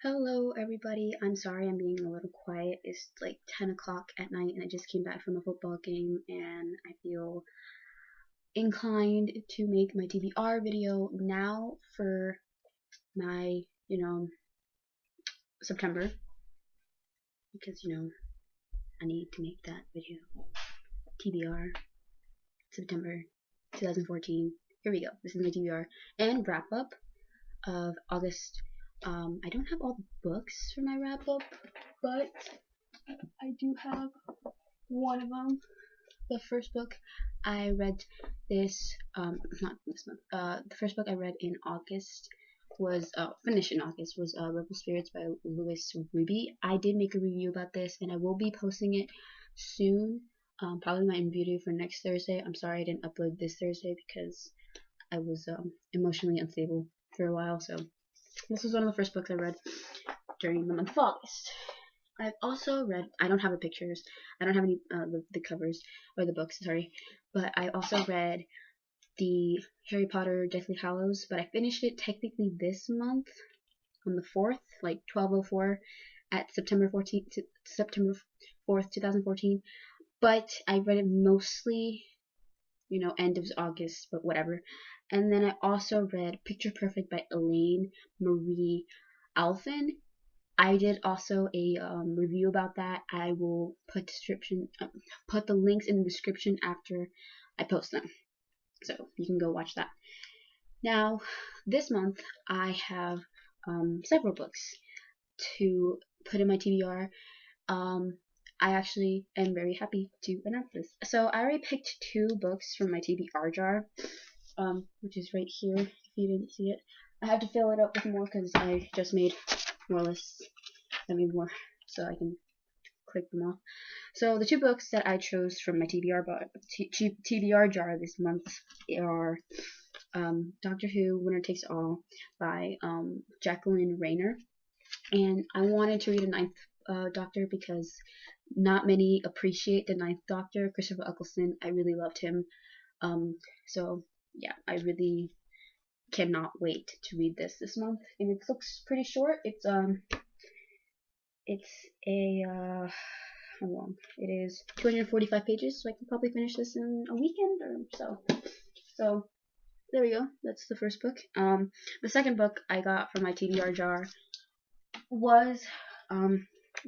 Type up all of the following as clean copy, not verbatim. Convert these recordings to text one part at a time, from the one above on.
Hello, everybody. I'm sorry I'm being a little quiet. It's like 10 o'clock at night, and I just came back from a football game, and I feel inclined to make my TBR video now for my, September, because, I need to make that video. TBR, September 2014. Here we go. This is my TBR and wrap up of August. I don't have all the books for my wrap up, but I do have one of them. The first book I read not this month. The first book I read in August was finished in August was Rebel Spirits by Louis Ruby. I did make a review about this, and I will be posting it soon. Probably my video for next Thursday. I'm sorry I didn't upload this Thursday because I was emotionally unstable for a while. So this was one of the first books I read during the month of August. I've also read, I don't have the pictures, I don't have any, the covers, or the books, sorry, but I also read the Harry Potter Deathly Hallows, but I finished it technically this month, on the 4th, like 12:04, at September 4th, 2014, but I read it mostly, end of August, but whatever. And then I also read Picture Perfect by Elaine Marie Alphen. I did also a review about that. I will put the links in the description after I post them, so you can go watch that. Now, this month I have several books to put in my TBR. I actually am very happy to announce this. So I already picked 2 books from my TBR jar, which is right here. If you didn't see it, I have to fill it up with more because I just made more lists. I mean more, so I can click them off. So the 2 books that I chose from my TBR jar this month are Doctor Who: Winner Takes All by Jacqueline Rayner, and I wanted to read a ninth Doctor because not many appreciate the ninth Doctor, Christopher Eccleston. I really loved him. So yeah, I really cannot wait to read this month, and it looks pretty short. It's a how long? It is 245 pages, so I can probably finish this in a weekend or so. So there we go. That's the first book. The second book I got from my TBR jar was The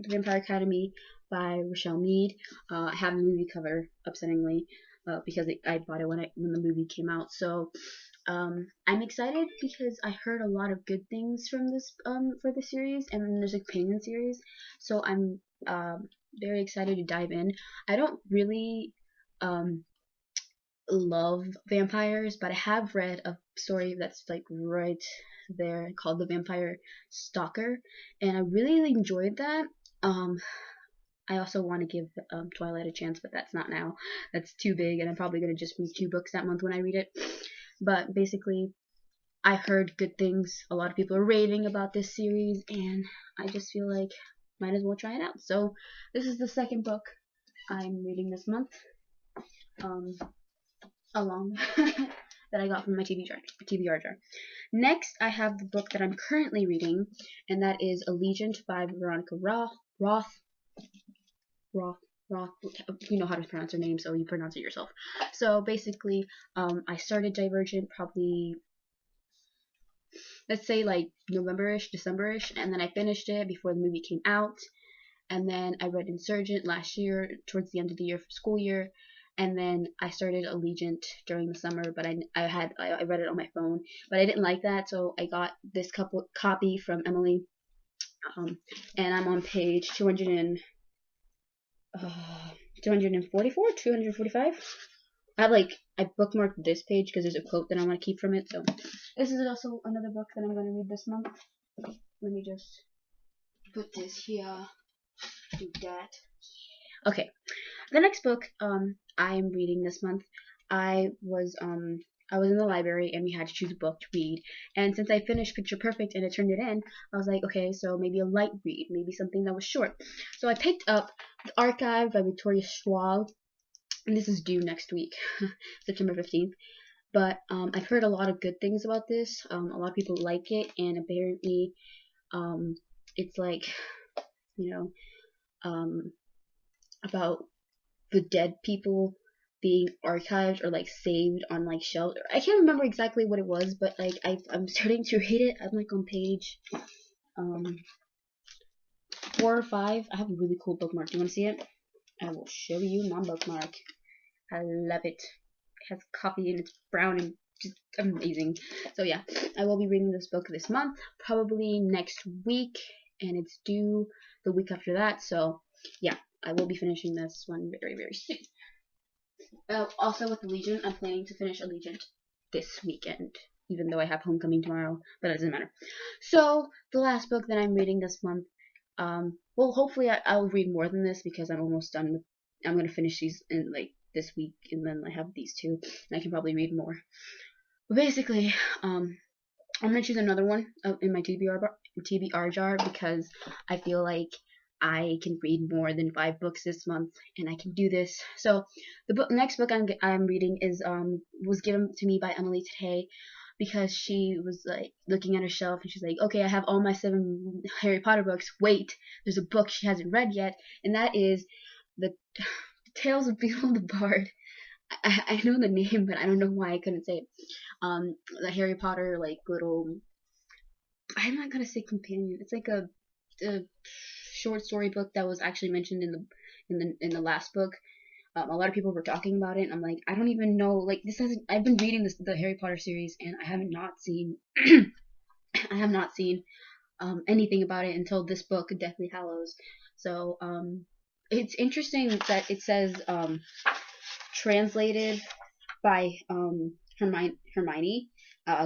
Vampire Academy by Rochelle Mead. I have the movie cover, upsettingly, because I bought it when the movie came out. So I'm excited because I heard a lot of good things from this for the series, and then there's a companion series, so I'm very excited to dive in. I don't really love vampires, but I have read a story that's like right there called The Vampire Stalker, and I really enjoyed that. I also want to give Twilight a chance, but that's not now. That's too big, and I'm probably going to just read 2 books that month when I read it. But basically, I heard good things. A lot of people are raving about this series, and I just feel like might as well try it out. So this is the second book I'm reading this month, along that I got from my TBR jar. Next, I have the book that I'm currently reading, and that is Allegiant by Veronica Roth. You know how to pronounce her name, so you pronounce it yourself. So basically, I started Divergent probably, let's say like November-ish, December-ish, and then I finished it before the movie came out. And then I read Insurgent last year, towards the end of the year for school year. And then I started Allegiant during the summer, but I read it on my phone, but I didn't like that, so I got this copy from Emily, and I'm on page 244, 245. I bookmarked this page because there's a quote that I want to keep from it. So this is also another book that I'm going to read this month. Let me just put this here. Do that. Okay. The next book I'm reading this month, I was in the library and we had to choose a book to read. And since I finished Picture Perfect and I turned it in, I was like, okay, so maybe a light read, maybe something that was short. So I picked up The Archive by Victoria Schwab, and this is due next week, September 15th. But I've heard a lot of good things about this. A lot of people like it, and apparently It's like, you know, about the dead people being archived or like saved on like shelter. I can't remember exactly what it was, but like I'm starting to read it. I'm like on page 4 or 5. I have a really cool bookmark. Do you want to see it? I will show you my bookmark. I love it. It has coffee and it's brown and just amazing. So yeah, I will be reading this book this month, probably next week, and it's due the week after that. So yeah, I will be finishing this one very, very soon. Also with Allegiant, I'm planning to finish Allegiant this weekend, even though I have homecoming tomorrow, but it doesn't matter. So the last book that I'm reading this month, well, hopefully I'll read more than this because I'm almost done with. I'm gonna finish these in like this week, and then I have these two, and I can probably read more. But basically, I'm gonna choose another one in my TBR jar because I feel like I can read more than 5 books this month, and I can do this. So the next book I'm reading is was given to me by Emily today because she was like looking at her shelf and she's like, okay, I have all my 7 Harry Potter books. Wait, there's a book she hasn't read yet, and that is the Tales of Beedle the Bard. I know the name, but I don't know why I couldn't say it. The Harry Potter like little. I'm not gonna say companion. It's like a short story book that was actually mentioned in the last book. A lot of people were talking about it. And I'm like, I don't even know. Like this hasn't. I've been reading the Harry Potter series, and I have not seen. I have not seen anything about it until this book, Deathly Hallows. So it's interesting that it says translated by Hermione,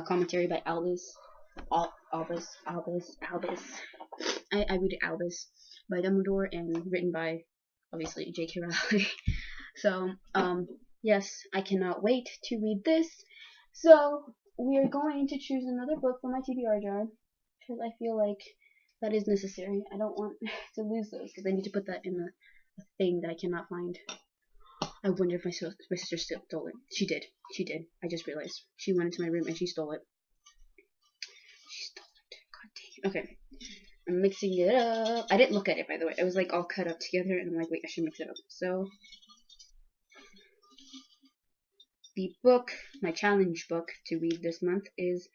commentary by Albus. I read it Albus by Dumbledore and written by obviously J.K. Rowling. So yes, I cannot wait to read this. So we are going to choose another book for my TBR jar because I feel like that is necessary. I don't want to lose those because I need to put that in a thing that I cannot find. I wonder if my sister stole it. She did. She did. I just realized. She went into my room and she stole it. She stole it. God dang it. Okay. I'm mixing it up. I didn't look at it, by the way. It was like all cut up together, and I'm like, wait, I should mix it up. So, the book, my challenge book to read this month is,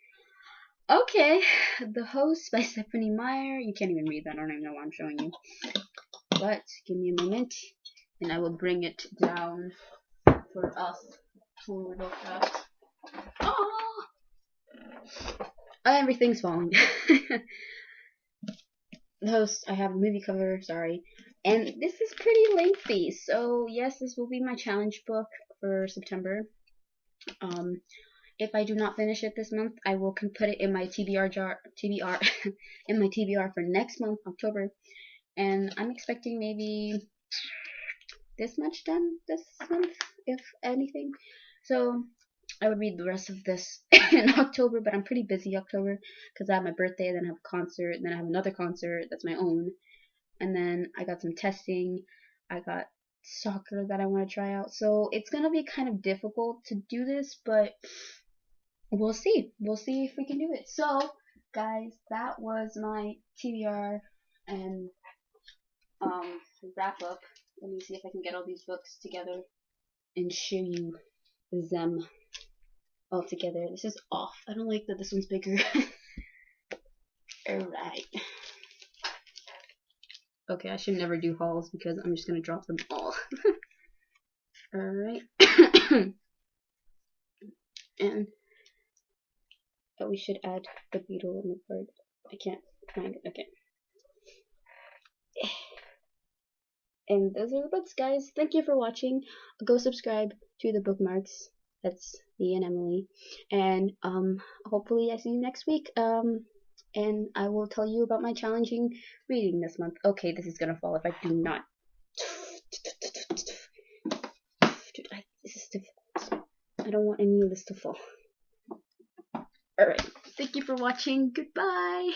okay, The Host by Stephanie Meyer. You can't even read that. I don't even know why I'm showing you. But, give me a moment, and I will bring it down for us to look at. Oh! Everything's falling. The Host, I have a movie cover, sorry. And this is pretty lengthy, so yes, this will be my challenge book for September. If I do not finish it this month, I will put it in my TBR in my TBR for next month, October. And I'm expecting maybe this much done this month, if anything. So I would read the rest of this in October, but I'm pretty busy October because I have my birthday, then I have a concert, then I have another concert that's my own, and then I got some testing. I got soccer that I want to try out. So it's gonna be kind of difficult to do this, but we'll see. We'll see if we can do it. So, guys, that was my TBR and wrap up. Let me see if I can get all these books together and show you them all together. This is off. I don't like that this one's bigger. Alright. Okay, I should never do hauls because I'm just gonna drop them all. Alright. And we should add the beetle in the bird. I can't find it. Okay. And those are the books, guys. Thank you for watching. Go subscribe to the bookmarks. That's me and Emily. And hopefully I see you next week. And I will tell you about my challenging reading this month. Okay, this is gonna fall if I do not. Dude, this is difficult. I don't want any of this to fall. Alright, thank you for watching. Goodbye.